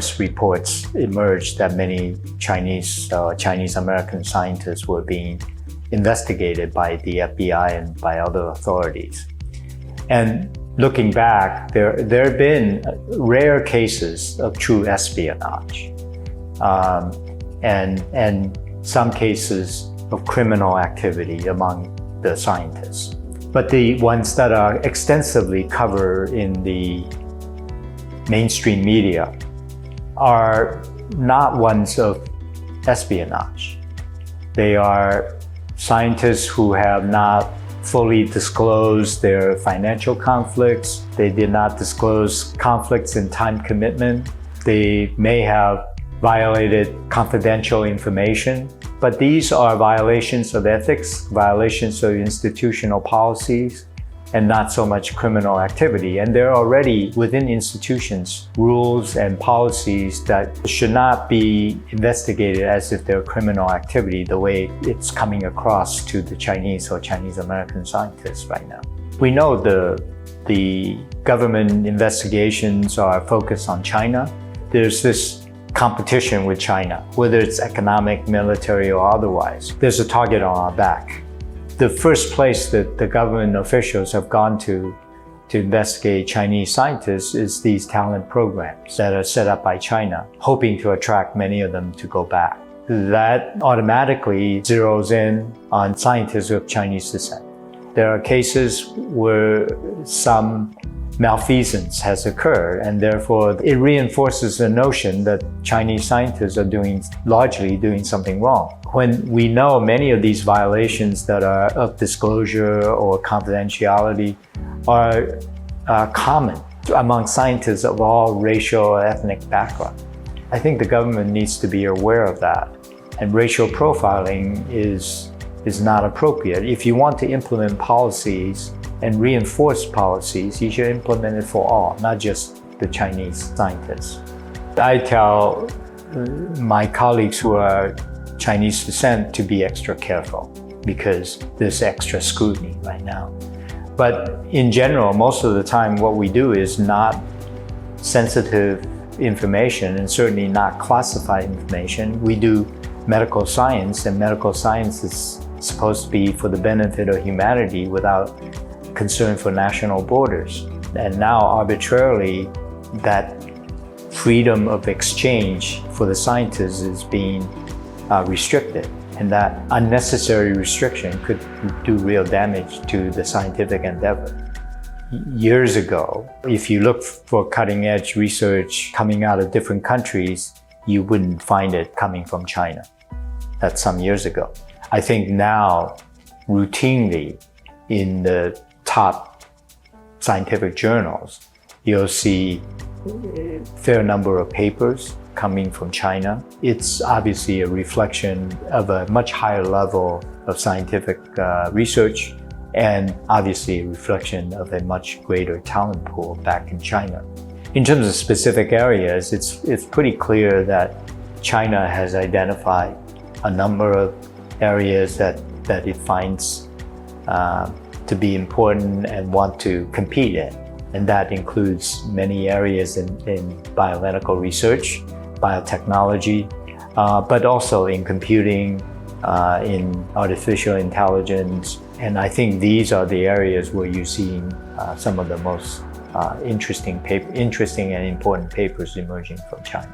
press reports emerged that many Chinese American scientists were being investigated by the FBI and by other authorities. And looking back, there have been rare cases of true espionage, and some cases of criminal activity among the scientists. But the ones that are extensively covered in the mainstream media are not ones of espionage. They are scientists who have not fully disclosed their financial conflicts. They did not disclose conflicts in time commitment. They may have violated confidential information, but these are violations of ethics, violations of institutional policies, and not so much criminal activity. And there are already within institutions rules and policies that should not be investigated as if they're criminal activity the way it's coming across to the Chinese or Chinese American scientists right now. We know the government investigations are focused on China. There's this competition with China, whether it's economic, military, or otherwise. There's a target on our back. The first place that the government officials have gone to investigate Chinese scientists is these talent programs that are set up by China, hoping to attract many of them to go back. That automatically zeroes in on scientists of Chinese descent. There are cases where some malfeasance has occurred, and therefore it reinforces the notion that Chinese scientists are largely doing something wrong. When we know many of these violations that are of disclosure or confidentiality are common among scientists of all racial or ethnic backgrounds, I think the government needs to be aware of that. And racial profiling is not appropriate. If you want to implement policies and reinforce policies, you should implement it for all, not just the Chinese scientists. I tell my colleagues who are Chinese descent to be extra careful because there's extra scrutiny right now. But in general, most of the time what we do is not sensitive information and certainly not classified information. We do medical science, and medical science is supposed to be for the benefit of humanity without concern for national borders. And now arbitrarily that freedom of exchange for the scientists is being restricted, and that unnecessary restriction could do real damage to the scientific endeavor. Years ago, if you look for cutting-edge research coming out of different countries, you wouldn't find it coming from China. That's some years ago. I think now, routinely, in the top scientific journals, you'll see a fair number of papers coming from China. It's obviously a reflection of a much higher level of scientific research, and obviously a reflection of a much greater talent pool back in China. In terms of specific areas, it's pretty clear that China has identified a number of areas that it finds to be important and want to compete in. And that includes many areas in biomedical research, biotechnology, but also in computing, in artificial intelligence. And I think these are the areas where you're seeing some of the most interesting and important papers emerging from China.